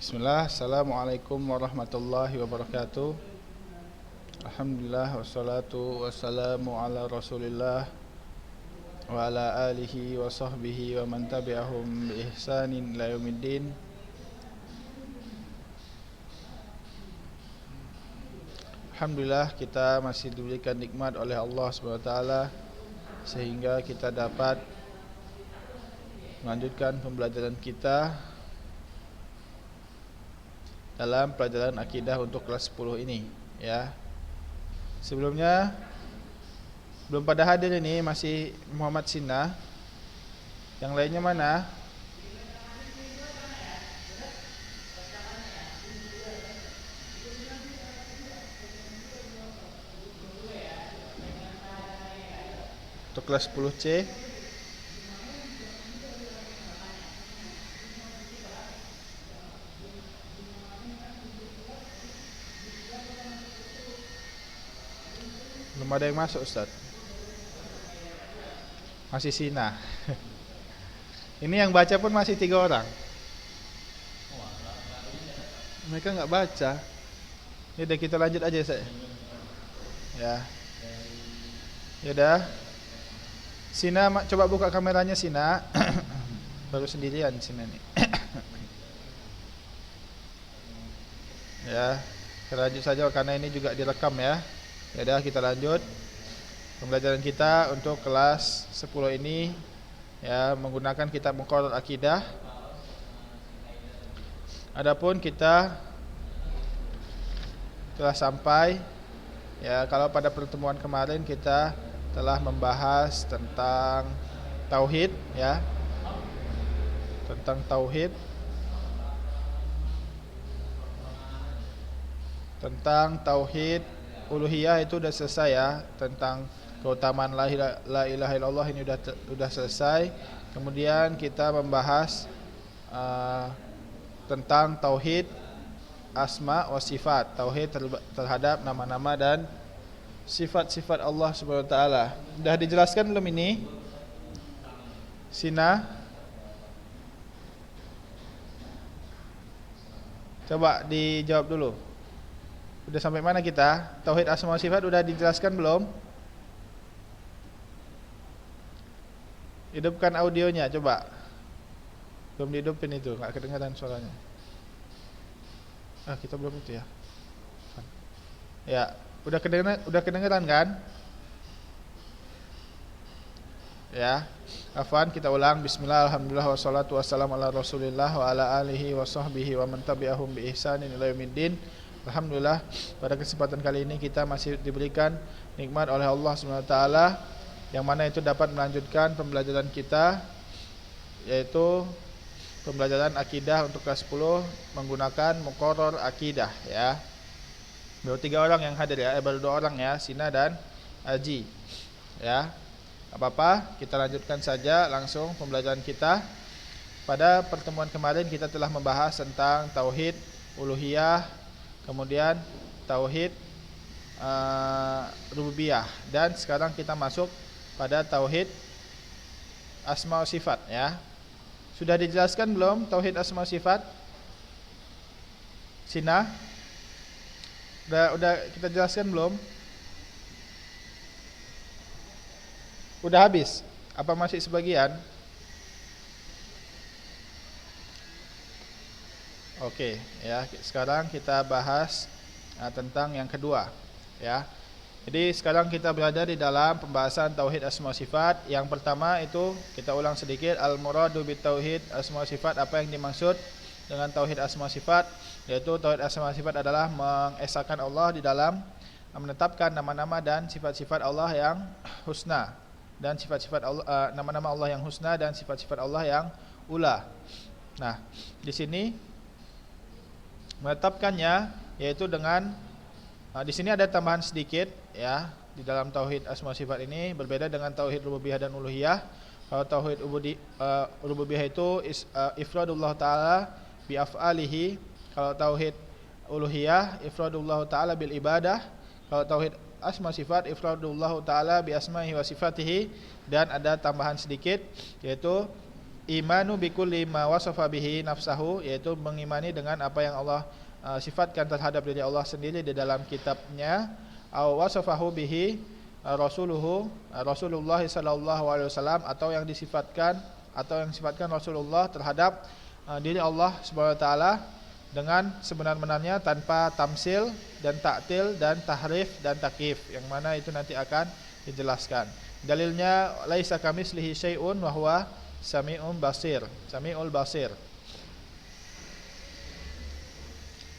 Bismillah, Assalamualaikum warahmatullahi wabarakatuh. Alhamdulillah, wassalatu wassalamu ala rasulillah wa ala alihi wa sahbihi wa man tabi'ahum bi ihsanin ila yaumiddin. Alhamdulillah, kita masih diberikan nikmat oleh Allah SWT sehingga kita dapat melanjutkan pembelajaran kita dalam pelajaran akidah untuk kelas 10 ini, ya. Sebelumnya belum pada hadir ini masih Muhammad Sina. Yang lainnya mana? Untuk kelas 10C belum ada yang masuk, Ustaz. Masih Sina. Ini yang baca pun masih 3 orang. Mereka nggak baca. Ya udah, kita lanjut aja, Ustaz. Ya. Ya udah. Sina, coba buka kameranya, Sina. Baru sendirian Sina nih. Ya, kita lanjut saja karena ini juga direkam ya. Ya udah, kita lanjut pembelajaran kita untuk kelas 10 ini ya, menggunakan kitab Muqarrar Akidah. Adapun kita telah sampai ya, kalau pada pertemuan kemarin kita telah membahas tentang tauhid ya. Tentang tauhid. Tentang tauhid uluhiyah itu sudah selesai ya. Tentang keutamaan la ilaha illallah ini sudah selesai. Kemudian kita membahas tentang tauhid asma wa sifat, tauhid terhadap nama-nama dan sifat-sifat Allah Subhanahu wa taala. Sudah dijelaskan belum ini? Sina? Coba dijawab dulu. Udah sampai mana kita? Tauhid asma wa sifat udah dijelaskan belum? Hidupkan audionya coba. Belum dihidupin itu, enggak kedengaran suaranya. Kita belum itu ya. Ya, udah kedengaran kan? Ya. Afwan, kita ulang. Bismillah, alhamdulillah, wassalatu wassalamu ala rasulillah wa ala alihi wa sahbihi wa man tabi'ahum bi ihsanin ila yaumiddin. Alhamdulillah, pada kesempatan kali ini kita masih diberikan nikmat oleh Allah SWT, yang mana itu dapat melanjutkan pembelajaran kita, yaitu pembelajaran akidah untuk kelas 10 menggunakan Muqarrar Akidah ya. Baru 3 orang yang hadir ya, baru 2 orang ya, Sina dan Aji ya. Apa-apa, kita lanjutkan saja langsung pembelajaran kita. Pada pertemuan kemarin kita telah membahas tentang tauhid uluhiyah, kemudian tauhid rububiyah, dan sekarang kita masuk pada tauhid asma wa sifat ya. Sudah dijelaskan belum tauhid asma wa sifat? Sina? Udah kita jelaskan belum? Udah habis? Apa masih sebagian? Oke, ya. Sekarang kita bahas tentang yang kedua, ya. Jadi sekarang kita berada di dalam pembahasan tauhid asma sifat. Yang pertama itu kita ulang sedikit, al-muradu bit tauhid asma sifat. Apa yang dimaksud dengan tauhid asma sifat? Yaitu tauhid asma sifat adalah mengesahkan Allah di dalam menetapkan nama-nama dan sifat-sifat Allah yang husna, dan sifat-sifat Allah, nama-nama Allah yang husna dan sifat-sifat Allah yang ula. Nah, di sini menetapkannya yaitu dengan di sini ada tambahan sedikit ya, di dalam tauhid asma sifat ini berbeda dengan tauhid rububiyah dan uluhiyah. Kalau tauhid rububiyah itu ifradullah taala bi af'alihi. Kalau tauhid uluhiyah ifradullah taala bil ibadah. Kalau tauhid asma sifat ifradullah taala bi asma'ihi wa sifatihi. Dan ada tambahan sedikit yaitu imanu bikulli ma wasafa bihi nafsahu, yaitu mengimani dengan apa yang Allah sifatkan terhadap diri Allah sendiri di dalam kitabnya, aw wasafahu bihi Rasulullah sallallahu alaihi wasallam, atau yang disifatkan Rasulullah terhadap diri Allah Subhanahu wa taala dengan sebenar-benarnya tanpa tamsil dan ta'til dan tahrif dan takyif, yang mana itu nanti akan dijelaskan. Dalilnya laisa kamitslihi syai'un wa huwa samiul basir.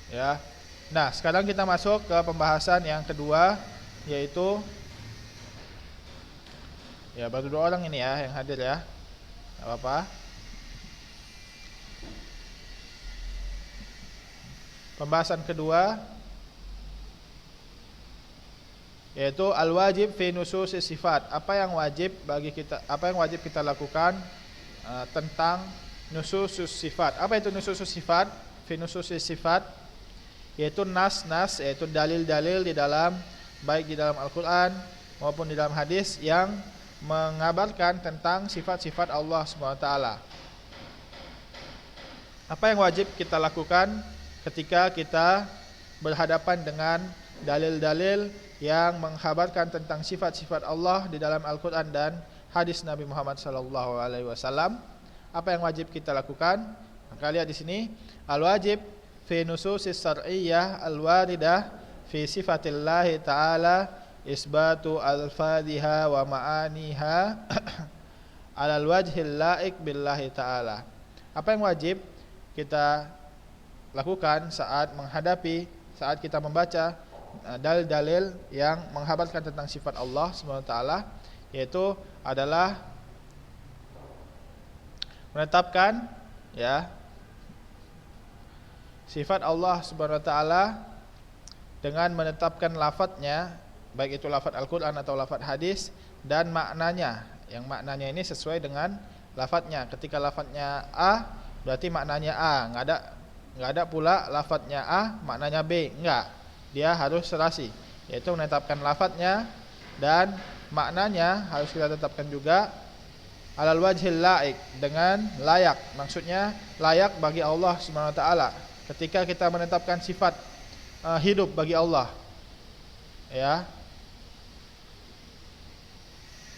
Ya. Nah, sekarang kita masuk ke pembahasan yang kedua, yaitu ya baru 2 orang ini ya yang hadir ya. Enggak apa-apa. Pembahasan kedua yaitu al-wajib fi nususis sifat. Apa yang wajib kita lakukan tentang nususus sifat. Apa itu nususus sifat? Fi nususis sifat yaitu nas-nas, yaitu dalil-dalil baik di dalam Al-Qur'an maupun di dalam hadis yang mengabarkan tentang sifat-sifat Allah Subhanahu wa taala. Apa yang wajib kita lakukan ketika kita berhadapan dengan dalil-dalil yang mengkhabarkan tentang sifat-sifat Allah di dalam Al-Qur'an dan hadis Nabi Muhammad sallallahu alaihi wasallam? Apa yang wajib kita lakukan? Maka lihat di sini, al-wajib fi nususis syar'iyyah al-waridah fi sifatillahi ta'ala isbatu al-fadhiha wa ma'aniha alal wajhil laik billahi ta'ala. Apa yang wajib kita lakukan saat kita membaca dalil-dalil yang menghabarkan tentang sifat Allah Subhanahu wa taala, yaitu adalah menetapkan ya sifat Allah Subhanahu wa taala dengan menetapkan lafadznya, baik itu lafadz Al-Qur'an atau lafadz hadis, dan maknanya. Yang maknanya ini sesuai dengan lafadznya. Ketika lafadznya A, berarti maknanya A. Enggak ada pula lafadznya A, maknanya B. Enggak. Dia harus serasi, yaitu menetapkan lafadznya dan maknanya harus kita tetapkan juga alal wajhil laik, dengan layak. Maksudnya layak bagi Allah Subhanahu wa taala. Ketika kita menetapkan sifat hidup bagi Allah, ya,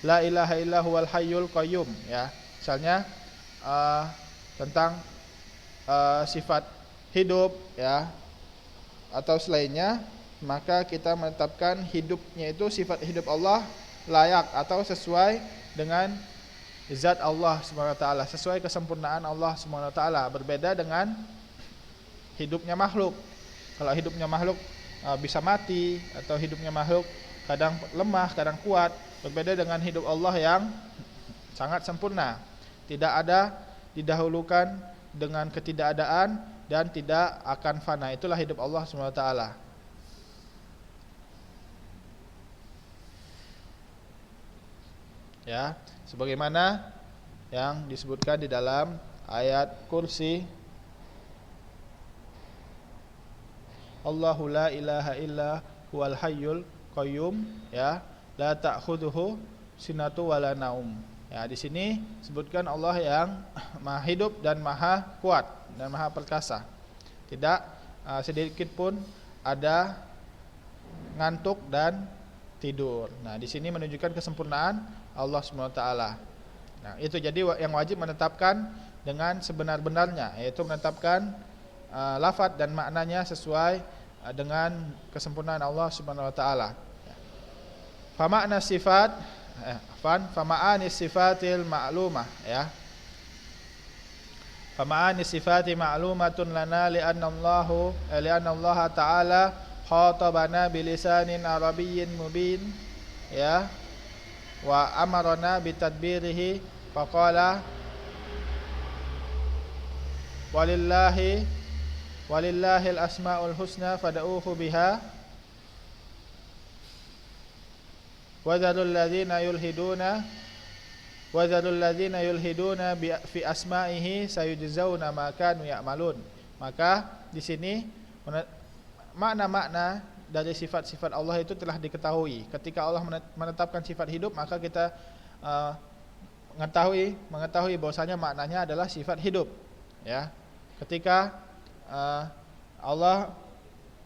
la ilaha illa huwal hayyul qayyum, ya, misalnya tentang sifat hidup, ya, atau selainnya, maka kita menetapkan hidupnya itu sifat hidup Allah layak atau sesuai dengan zat Allah Subhanahu wa taala, sesuai kesempurnaan Allah Subhanahu wa taala, berbeda dengan hidupnya makhluk. Kalau hidupnya makhluk bisa mati, atau hidupnya makhluk kadang lemah, kadang kuat, berbeda dengan hidup Allah yang sangat sempurna. Tidak ada didahulukan dengan ketidakadaan dan tidak akan fana. Itulah hidup Allah Subhanahu wa taala. Ya, sebagaimana yang disebutkan di dalam ayat kursi, Allahu la ilaha illa huwal hayyul qayyum, ya, la ta'khudhuhu sinatu wala naum. Ya, di sini sebutkan Allah yang Maha hidup dan Maha kuat dan Maha perkasa. Tidak sedikit pun ada ngantuk dan tidur. Nah, di sini menunjukkan kesempurnaan Allah Subhanahu wa taala. Nah, itu jadi yang wajib menetapkan dengan sebenar-benarnya, yaitu menetapkan lafadz dan maknanya sesuai dengan kesempurnaan Allah Subhanahu wa taala. Fa makna sifat fa ma'ani sifatil ma'lumah, ya. Fa ma'ani sifati ma'lumatun lana li'anna Allah ta'ala khatabana bilisanin arabiyyin mubin, ya, wa amarna bitadbirihi faqala walillahil asmaul husna fad'uuhu biha wadzarul ladzina yulhiduna fi asma'ihi sayujzauna ma kanu ya'malun. Maka di sini makna-makna dari sifat-sifat Allah itu telah diketahui. Ketika Allah menetapkan sifat hidup, maka kita mengetahui bahwasanya maknanya adalah sifat hidup, ya. Ketika Allah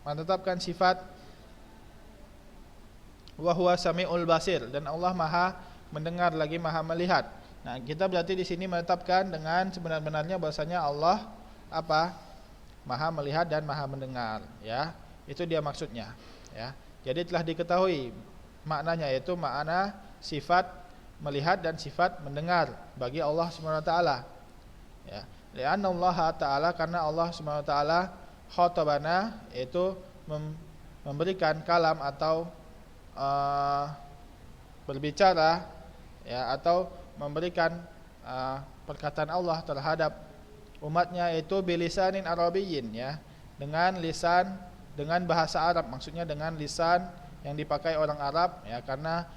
menetapkan sifat wa huwa samiul basir, dan Allah Maha mendengar lagi Maha melihat. Nah, kita berarti di sini menetapkan dengan sebenar-benarnya bahwasanya Allah apa? Maha melihat dan Maha mendengar, ya. Itu dia maksudnya, ya. Jadi telah diketahui maknanya, yaitu makna sifat melihat dan sifat mendengar bagi Allah Subhanahu wa taala. Ya. Li'anna Allah taala, karena Allah Subhanahu wa taala khatabana, yaitu memberikan kalam atau berbicara, ya, atau memberikan perkataan Allah terhadap umatnya, yaitu bilisanin arabiyyin, ya, dengan bahasa Arab, maksudnya dengan lisan yang dipakai orang Arab, ya, karena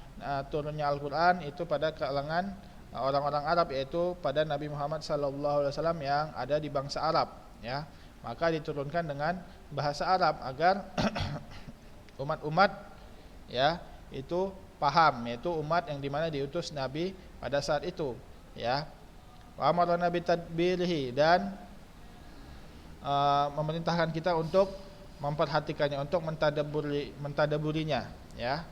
turunnya Al-Qur'an itu pada kalangan orang-orang Arab, yaitu pada Nabi Muhammad sallallahu alaihi wasallam yang ada di bangsa Arab, ya. Maka diturunkan dengan bahasa Arab agar umat-umat, ya, itu paham, yaitu umat yang dimana diutus Nabi pada saat itu, ya. Wa amara Nabi tadbirihi, dan memerintahkan kita untuk memperhatikannya, untuk mentadaburinya, ya.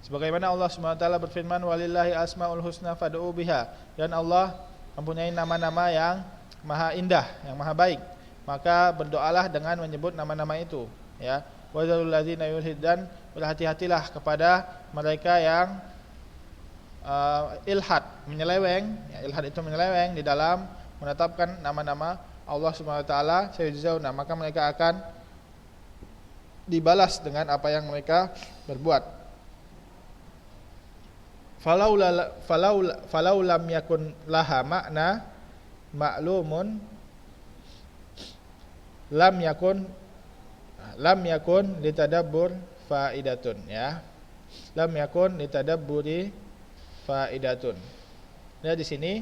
Sebagaimana Allah Subhanahu wa taala berfirman, walillahi asmaul husna fad'u biha, dan Allah mempunyai nama-nama yang maha indah, yang maha baik, maka berdoalah dengan menyebut nama-nama itu, ya. Wa dzalul ladzina yulhid, dan berhati-hatilah kepada mereka yang ilhad, menyeleweng, ya, ilhad itu menyeleweng di dalam menetapkan nama-nama Allah Subhanahu wa taala, sayujzauna, maka mereka akan dibalas dengan apa yang mereka berbuat. Falau lam yakun laha makna ma'lumun lam yakun litadabbur faidatun, ya. Lam yakun litadabburi faidatun. Nah, di sini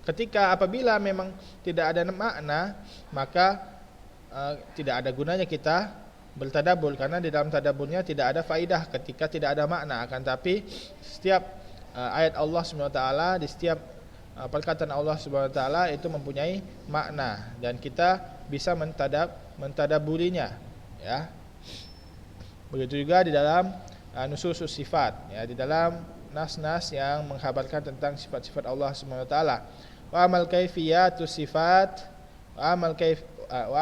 ketika apabila memang tidak ada makna, maka tidak ada gunanya kita bertadabbur, karena di dalam tadabburnya tidak ada faidah ketika tidak ada makna. Akan tapi setiap ayat Allah Subhanahu wa taala, di setiap perkataan Allah Subhanahu wa taala itu mempunyai makna, dan kita bisa mentadabburinya, ya. Begitu juga di dalam nususus sifat, ya, di dalam nas-nas yang mengkhabarkan tentang sifat-sifat Allah Subhanahu wa taala. Wa amal kaifiyatus sifat wa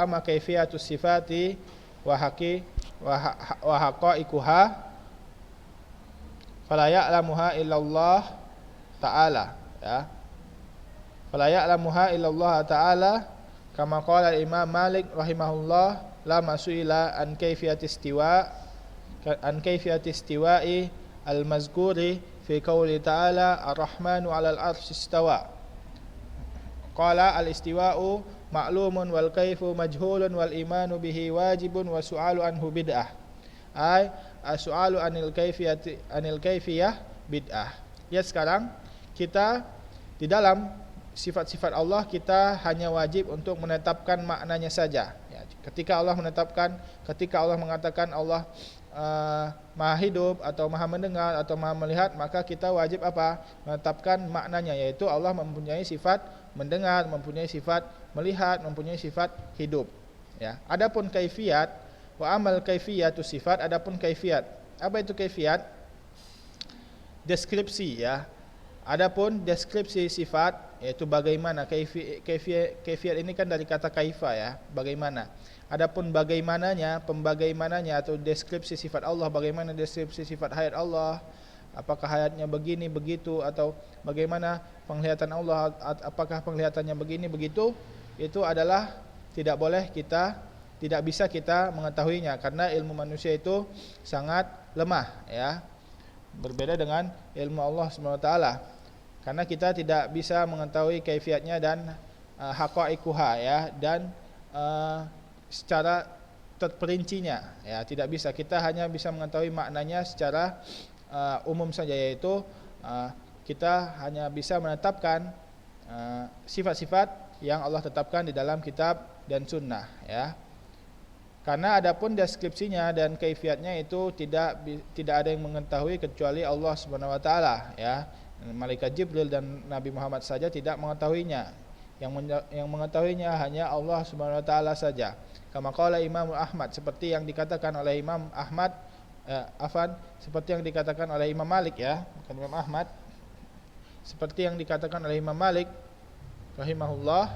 amal kaifiyatus sifati wa haqaiquha fala ya'lamuha illallah ta'ala, ya. Fala ya'lamuha illallah ta'ala, kama qala Imam Malik rahimahullah, la masuila an kaifiyatis istiwa'i al-mazkuri fi qouli ta'ala ar-rahmanu 'alal 'arsy istawa. Qala al-istiwa'u ma'lumun wal kaifu majhulun wal imanu bihi wajibun wa su'alu anhu bid'ah. Ai as-su'alu anil kaifiyah bid'ah. Ya, sekarang kita di dalam sifat-sifat Allah kita hanya wajib untuk menetapkan maknanya saja, ya. Ketika Allah mengatakan Allah maha hidup atau maha mendengar atau maha melihat, maka kita wajib apa? Menetapkan maknanya, yaitu Allah mempunyai sifat mendengar, mempunyai sifat melihat, mempunyai sifat hidup, ya. Adapun kaifiyat, wa amal kaifiyatus sifat, adapun kaifiyat. Apa itu kaifiyat? Deskripsi, ya. Adapun deskripsi sifat, yaitu bagaimana. Kaifiyat ini kan dari kata kaifa, ya, bagaimana. Adapun bagaimananya, pembagaimananya atau deskripsi sifat Allah, bagaimana deskripsi sifat hayat Allah, apakah hayatnya begini begitu, atau bagaimana penglihatan Allah, apakah penglihatannya begini begitu, itu adalah tidak bisa kita mengetahuinya, karena ilmu manusia itu sangat lemah, ya. Berbeda dengan ilmu Allah Subhanahu wa taala. Karena kita tidak bisa mengetahui kaifiyatnya dan haqaiquha, ya, dan secara terperincinya, ya, tidak bisa. Kita hanya bisa mengetahui maknanya secara umum saja, yaitu kita hanya bisa menetapkan sifat-sifat yang Allah tetapkan di dalam kitab dan sunnah, ya. Karena adapun deskripsinya dan kaifiatnya itu tidak ada yang mengetahui kecuali Allah Subhanahu wa taala, ya. Malaikat Jibril dan Nabi Muhammad saja tidak mengetahuinya. Yang mengetahuinya hanya Allah Subhanahu wa taala saja. Kama qala Imam Ahmad, seperti yang dikatakan oleh Imam Ahmad, seperti yang dikatakan oleh Imam Malik, ya, bukan Imam Ahmad. Seperti yang dikatakan oleh Imam Malik rahimahullah,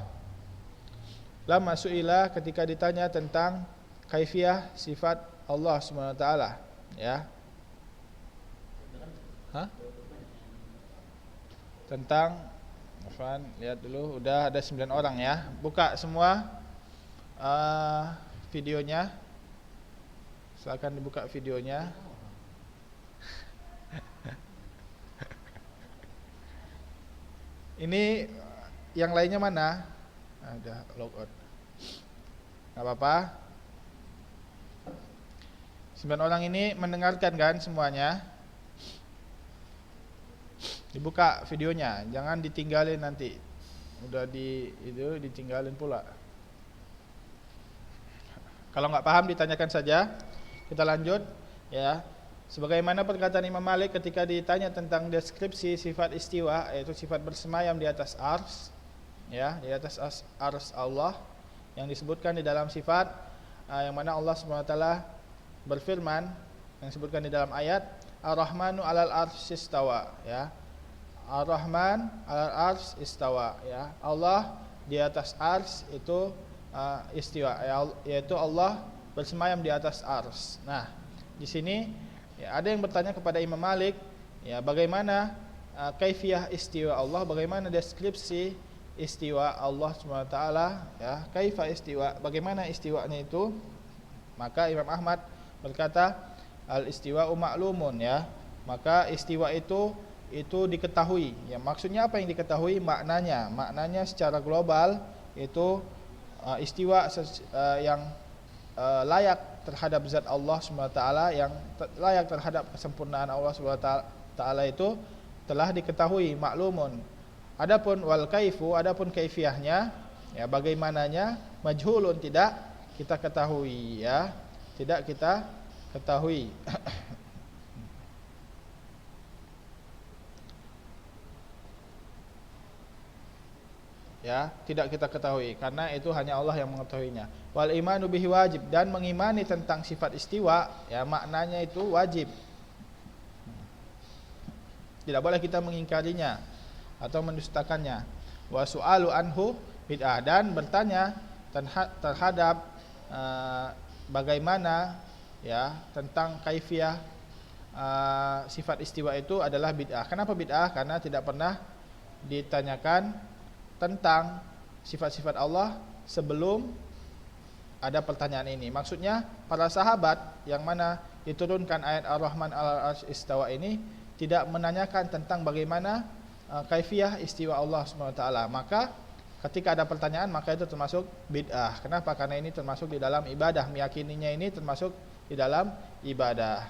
lama su'ila, ketika ditanya tentang kaifiyah sifat Allah Subhanahu wa taala, ya. Tentang lihat dulu, udah ada 9 orang, ya. Buka semua videonya. Silakan dibuka videonya. Ini yang lainnya mana? Udah log out. Enggak apa-apa. 9 orang ini mendengarkan kan semuanya? Dibuka videonya, jangan ditinggalin nanti. Udah ditinggalin pula. Kalau nggak paham ditanyakan saja. Kita lanjut, ya. Sebagaimana perkataan Imam Malik ketika ditanya tentang deskripsi sifat istiwa, yaitu sifat bersemayam di atas ars, ya, di atas ars Allah, yang disebutkan di dalam sifat yang mana Allah Subhanahu wa taala berfirman, yang disebutkan di dalam ayat Ar-Rahmanu 'alal arsy istawa, ya. Ar-Rahman 'alal arsy istawa, ya. Allah di atas ars itu istiwa, yaitu Allah bersemayam di atas ars. Nah, di sini ya, ada yang bertanya kepada Imam Malik, ya, bagaimana kaifiyah istiwa Allah, bagaimana deskripsi istiwa Allah Subhanahu wa taala, ya, kaifa istiwa, bagaimana istiwanya itu? Maka Imam Ahmad berkata, al istiwa'u ma'lumun, ya. Maka istiwa itu diketahui. Ya, maksudnya apa yang diketahui? Maknanya secara global itu istiwa yang layak terhadap zat Allah Subhanahu wa taala, yang layak terhadap kesempurnaan Allah Subhanahu wa taala itu telah diketahui, maklumun. Adapun wal kaifu, adapun kaifiyahnya, ya, bagaimananya, majhulun, tidak kita ketahui, ya. Tidak kita ketahui. Ya, tidak kita ketahui karena itu hanya Allah yang mengetahuinya. Wal imanu bihi wajib, dan mengimani tentang sifat istiwa, ya, maknanya itu wajib. Tidak boleh kita mengingkarinya atau mendustakannya. Wa su'alu anhu bid'ah, dan bertanya terhadap bagaimana, ya, tentang kaifiyah sifat istiwa itu adalah bid'ah. Kenapa bid'ah? Karena tidak pernah ditanyakan tentang sifat-sifat Allah sebelum ada pertanyaan ini. Maksudnya para sahabat yang mana diturunkan ayat Ar-Rahman 'alal arsy istawa ini tidak menanyakan tentang bagaimana kaifiyah istiwa Allah Subhanahu wa taala. Maka ketika ada pertanyaan, maka itu termasuk bid'ah. Kenapa? Karena ini termasuk di dalam ibadah. Meyakininya ini termasuk di dalam ibadah.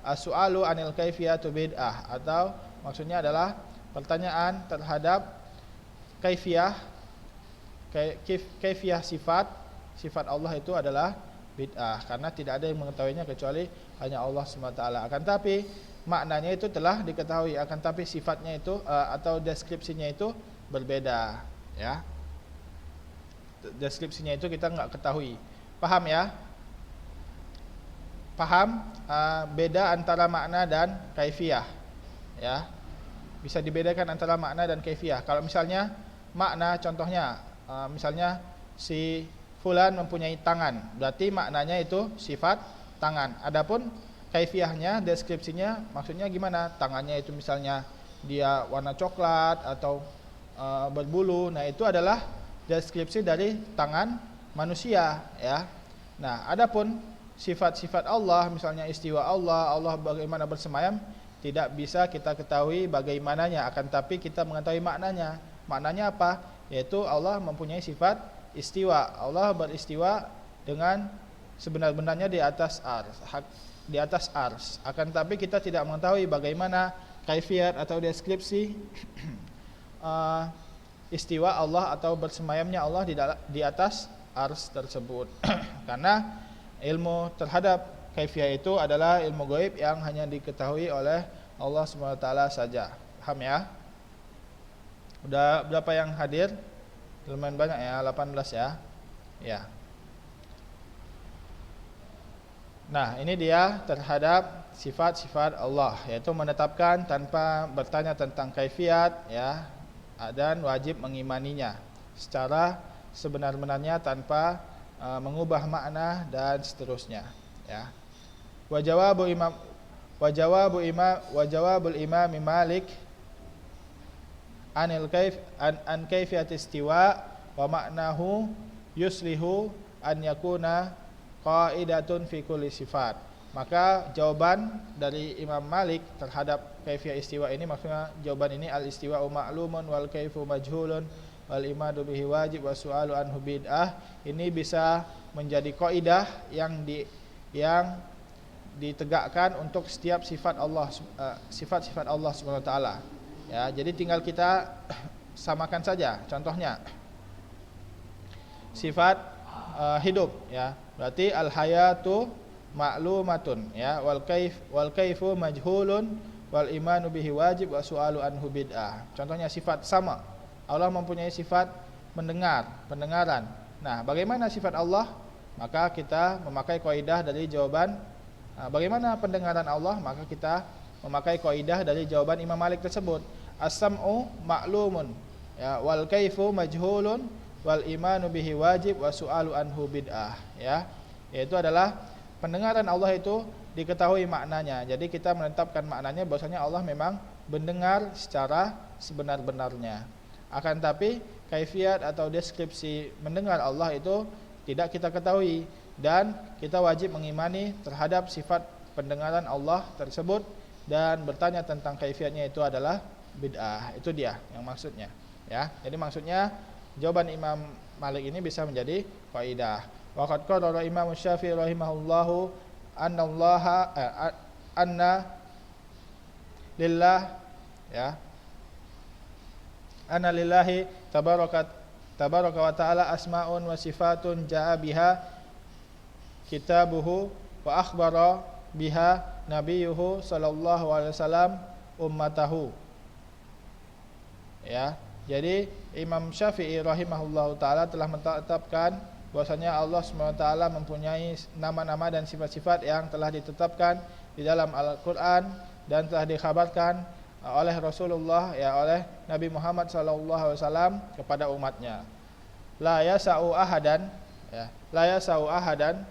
As-su'alu anil kaifiyatu bid'ah, atau maksudnya adalah pertanyaan terhadap kaifiyah sifat Allah itu adalah bid'ah, karena tidak ada yang mengetahuinya kecuali hanya Allah Subhanahu wa taala. Akan tapi maknanya itu telah diketahui, akan tapi sifatnya itu atau deskripsinya itu berbeda, ya. Deskripsinya itu kita enggak ketahui. Paham, ya? Paham beda antara makna dan kaifiyah, ya. Bisa dibedakan antara makna dan kaifiyah. Kalau misalnya makna, contohnya misalnya si fulan mempunyai tangan, berarti maknanya itu sifat tangan. Adapun kaifiyahnya, deskripsinya, maksudnya gimana? Tangannya itu misalnya dia warna coklat atau berbulu. Nah, itu adalah deskripsi dari tangan manusia, ya. Nah, adapun sifat-sifat Allah, misalnya istiwa Allah, Allah bagaimana bersemayam, tidak bisa kita ketahui bagaimananya, akan tapi kita mengetahui maknanya. Maknanya apa? Yaitu Allah mempunyai sifat istiwa. Allah beristiwa dengan sebenar-benarnya di atas ars. Akan tapi kita tidak mengetahui bagaimana kaifiyat atau deskripsi istiwa Allah atau bersemayamnya Allah di atas ars tersebut. Karena ilmu terhadap kaifiyah itu adalah ilmu gaib yang hanya diketahui oleh Allah SWT saja. Paham ya? Udah berapa yang hadir? Lumayan banyak ya, 18 ya. Ya. Nah, ini dia terhadap sifat-sifat Allah, yaitu menetapkan tanpa bertanya tentang kaifiat ya, dan wajib mengimaninya secara sebenar-benarnya tanpa mengubah makna dan seterusnya ya. Wa jawabul imam Malik anil kaifiyat istiwa wa maknahu yuslihu an yakuna qaidatun fi kulli sifat. Maka jawaban dari Imam Malik terhadap kaifiyah istiwa ini, maksudnya jawaban ini al istiwa ma'lumun wal kaifu majhulun wal imanu bihi wajib wa su'alu anhu bid'ah, ini bisa menjadi kaidah yang ditegakkan untuk setiap sifat Allah, sifat-sifat Allah Subhanahu wa taala. Ya, jadi tinggal kita samakan saja. Contohnya sifat hidup ya. Berarti al hayatu ma'lumatun ya, wal kaifu majhulun wal imanu bihi wajib wa su'alu anhu bid'ah. Contohnya sifat sama. Allah mempunyai sifat pendengaran. Nah, bagaimana sifat Allah? Maka kita memakai kaidah dari jawaban bagaimana pendengaran Allah, maka kita memakai kaidah dari jawaban Imam Malik tersebut. As-sam'u ma'lumun ya, wal kaifu majhulun wal imanu bihi wajib wa su'alu anhu bid'ah ya. Yaitu adalah pendengaran Allah itu diketahui maknanya. Jadi kita menetapkan maknanya bahwasanya Allah memang mendengar secara sebenar-benarnya. Akan tapi kaifiat atau deskripsi mendengar Allah itu tidak kita ketahui, dan kita wajib mengimani terhadap sifat pendengaran Allah tersebut, dan bertanya tentang kaifiatnya itu adalah bid'ah. Itu dia yang maksudnya ya. Jadi maksudnya jawaban Imam Malik ini bisa menjadi kaidah. Wa qad qala Imam Syafi'i rahimahullahu anna lillah ya, anna lillahi tabaraka wa ta'ala asma'un wa sifatun ja'a biha kitabuhu wa akhbara biha nabiyuhu sallallahu alaihi wasallam ummatahu ya. Jadi Imam Syafi'i rahimahullahu taala telah menetapkan bahwasanya Allah SWT mempunyai nama-nama dan sifat-sifat yang telah ditetapkan di dalam Al-Qur'an dan telah dikhabarkan oleh Rasulullah ya, oleh Nabi Muhammad SAW kepada umatnya. La yasa'u ahadan ya, la yasa'u ahadan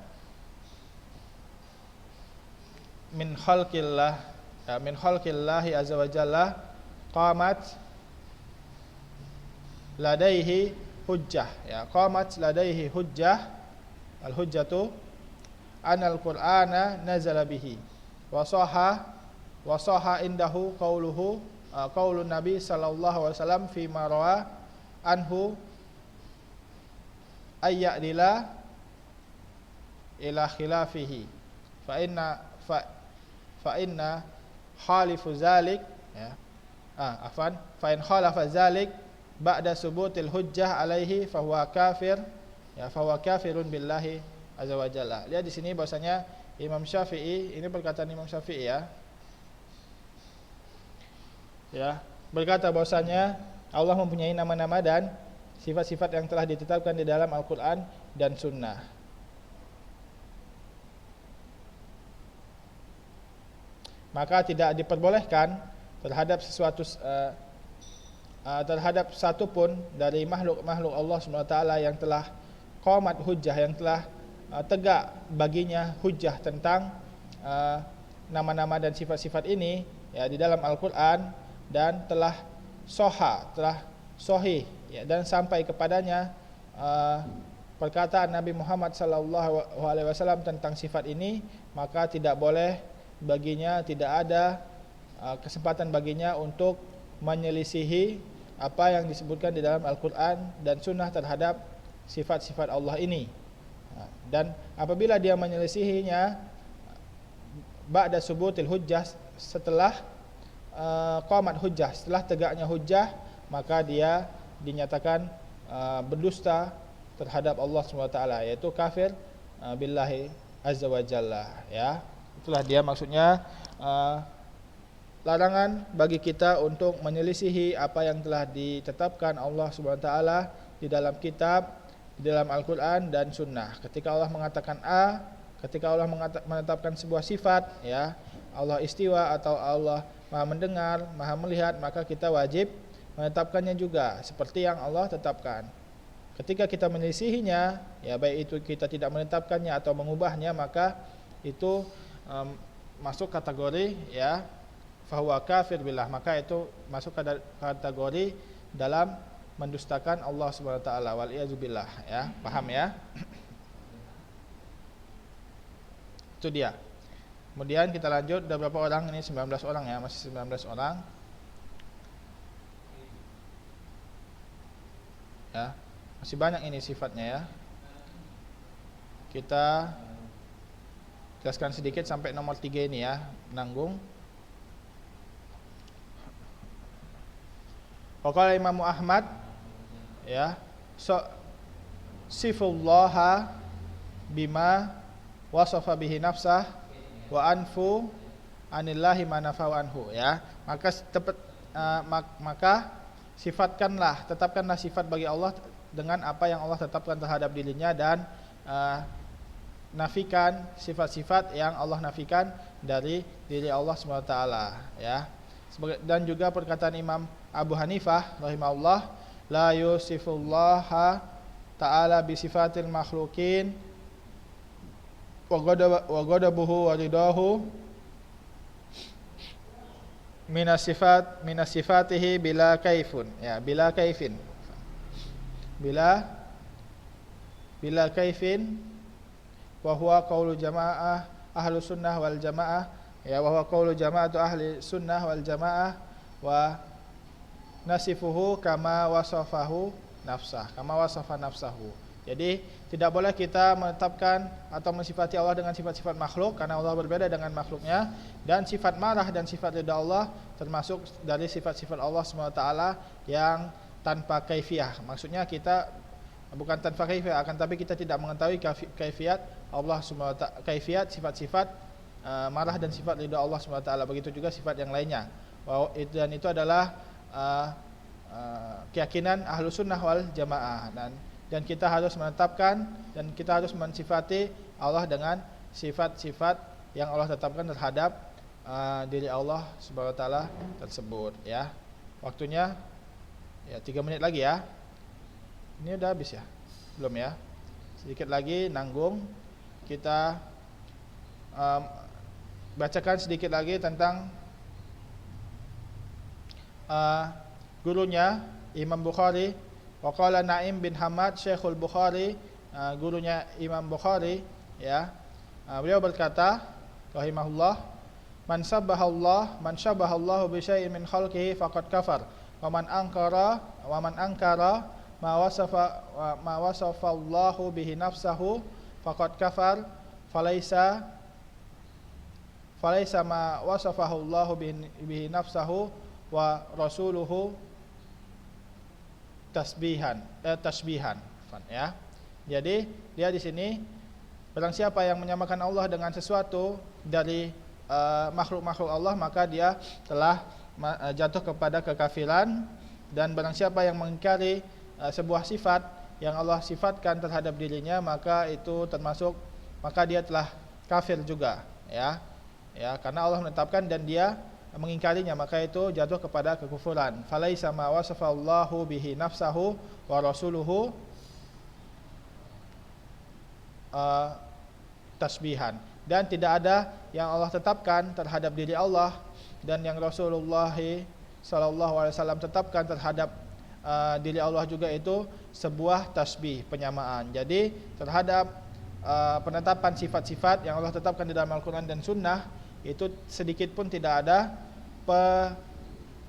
min khalqillah ya, min khalqillahi azza wa jalla qamat ladaihi hujjah ya, qamat ladaihi hujjah, al hujjatu anal qur'ana nazala bihi wa sahha indahu qauluhu qaulun nabi sallallahu alaihi wasallam fi ma rawa anhu ayyadila ila khilafihi fa inna khalifu zalik ya, fa in khalafa zalik ba'da subutil hujjah alaihi fahuwa kafir ya, fahuwa kafirun billahi azza wa jalla. Lihat di sini bahwasanya Imam Syafi'i, ini perkataan Imam Syafi'i ya, berkata bahwasanya Allah mempunyai nama-nama dan sifat-sifat yang telah ditetapkan di dalam Al-Qur'an dan Sunnah. Maka tidak diperbolehkan terhadap sesuatu terhadap satu pun dari makhluk-makhluk Allah SWT yang telah qamat hujjah, yang telah tegak baginya hujjah tentang nama-nama dan sifat-sifat ini ya di dalam Al-Qur'an, dan telah sahih ya, dan sampai kepadanya perkataan Nabi Muhammad SAW tentang sifat ini, maka tidak boleh baginya, tidak ada kesempatan baginya untuk menyelisihi apa yang disebutkan di dalam Al-Qur'an dan Sunnah terhadap sifat-sifat Allah ini. Dan apabila dia menyelisihinya ba'da subutil hujjah, setelah qamat hujjah, setelah tegaknya hujjah, maka dia dinyatakan berdusta terhadap Allah SWT, yaitu kafir billahi azza wa jalla, ya. Itulah dia maksudnya larangan bagi kita untuk menyelisihi apa yang telah ditetapkan Allah SWT di dalam kitab, di dalam Al-Quran dan Sunnah. Ketika Allah mengatakan A, ketika Allah menetapkan sebuah sifat, ya, Allah istiwa atau Allah maha mendengar, maha melihat, maka kita wajib menetapkannya juga seperti yang Allah tetapkan. Ketika kita menyelisihinya, ya, baik itu kita tidak menetapkannya atau mengubahnya, maka itu masuk kategori, ya, fahuwa kafir billah, maka itu masuk kategori dalam mendustakan Allah Subhanahu wa taala, wal iyadzubillah, ya. Paham ya? Itu dia. Kemudian kita lanjut, ada berapa orang ini? 19 orang, ya, masih 19 orang. Ya. Masih banyak ini sifatnya, ya. Kita jelaskan sedikit sampai nomor 3 ini, ya, nanggung. Qala Imam Ahmad, ya, sifullaha bima wasafa bihi nafsah wa anfu anillahi manafahu anhu, ya. Maka sifatkanlah, tetapkanlah sifat bagi Allah dengan apa yang Allah tetapkan terhadap dirinya, dan nafikan sifat-sifat yang Allah nafikan dari diri Allah SWT, ya. Dan juga perkataan Imam Abu Hanifah rahimahullah, la yusifullaha ta'ala bisifatil makhlukin wa ghadabuhu wa ridahu minasifatihi bila kaifun, ya, bila kaifin, bila kaifin, wa huwa qaulu jamaah ahlu sunnah wal jamaah, ya, wa huwa qaulu jamaatu ahli sunnah wal jamaah, wa nasifuhu kama wasafahu nafsah, kama wasafa nafsahu. Jadi tidak boleh kita menetapkan atau mensifati Allah dengan sifat-sifat makhluk, karena Allah berbeda dengan makhluknya. Dan sifat marah dan sifat ridha Allah termasuk dari sifat-sifat Allah SWT yang tanpa kaifiyah. Maksudnya kita bukan tanpa kaifiyah, akan tapi kita tidak mengetahui kaifiyat Allah SWT, kaifiyat sifat-sifat marah dan sifat ridha Allah SWT. Begitu juga sifat yang lainnya. Dan itu adalah keyakinan ahlu sunnah wal jamaah, dan kita harus menetapkan dan kita harus mensifati Allah dengan sifat-sifat yang Allah tetapkan terhadap diri Allah Subhanahu wa taala tersebut, ya. Waktunya, ya, 3 menit lagi, ya. Ini udah habis, ya? Belum, ya? Sedikit lagi nanggung. Kita bacakan sedikit lagi tentang gurunya Imam Bukhari. Waqala Naim bin Hamad Syekhul Bukhari, gurunya Imam Bukhari, ya. Beliau berkata rahimahullah, man sabbahallahu bi syai'in min khalqihi faqad kafar wa man ankara ma wasafa Allahu bihi nafsahu faqad kafar falaisa ma wasafahu Allahu bihi nafsahu wa rasuluhu tasbihan, ya. Jadi dia di sini, barang siapa yang menyamakan Allah dengan sesuatu dari makhluk-makhluk Allah, maka dia telah jatuh kepada kekafiran. Dan barang siapa yang mengingkari sebuah sifat yang Allah sifatkan terhadap dirinya, maka itu termasuk, maka dia telah kafir juga, ya. Ya, karena Allah menetapkan dan dia mengingkarinya, maka itu jatuh kepada kekufuran. Falaisa ma wasafallahu bihi nafsahu wa rasuluhu tasbihan, dan tidak ada yang Allah tetapkan terhadap diri Allah dan yang Rasulullah SAW tetapkan terhadap diri Allah juga itu sebuah tasbih, penyamaan. Jadi terhadap penetapan sifat-sifat yang Allah tetapkan di dalam Al-Quran dan Sunnah, itu sedikit pun tidak ada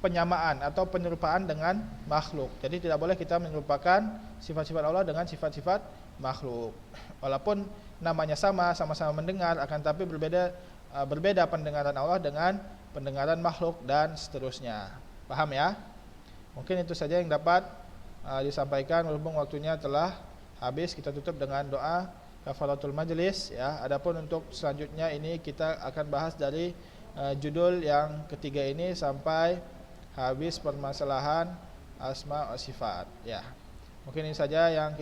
penyamaan atau penyerupaan dengan makhluk. Jadi tidak boleh kita menyerupakan sifat-sifat Allah dengan sifat-sifat makhluk. Walaupun namanya sama-sama mendengar, akan tapi berbeda pendengaran Allah dengan pendengaran makhluk dan seterusnya. Paham, ya? Mungkin itu saja yang dapat disampaikan, berhubung waktunya telah habis kita tutup dengan doa kafaratul majlis ya. Adapun untuk selanjutnya ini kita akan bahas dari judul yang ketiga ini sampai habis permasalahan asma wa sifat ya. Mungkin ini saja yang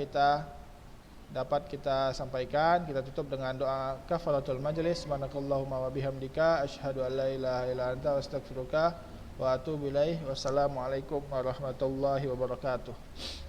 dapat kita sampaikan. Kita tutup dengan doa kafaratul majlis. Subhanakallahumma wa bihamdika asyhadu an la ilaha illa anta astaghfiruka wa atubu ilaih. Wassalamualaikum warahmatullahi wabarakatuh.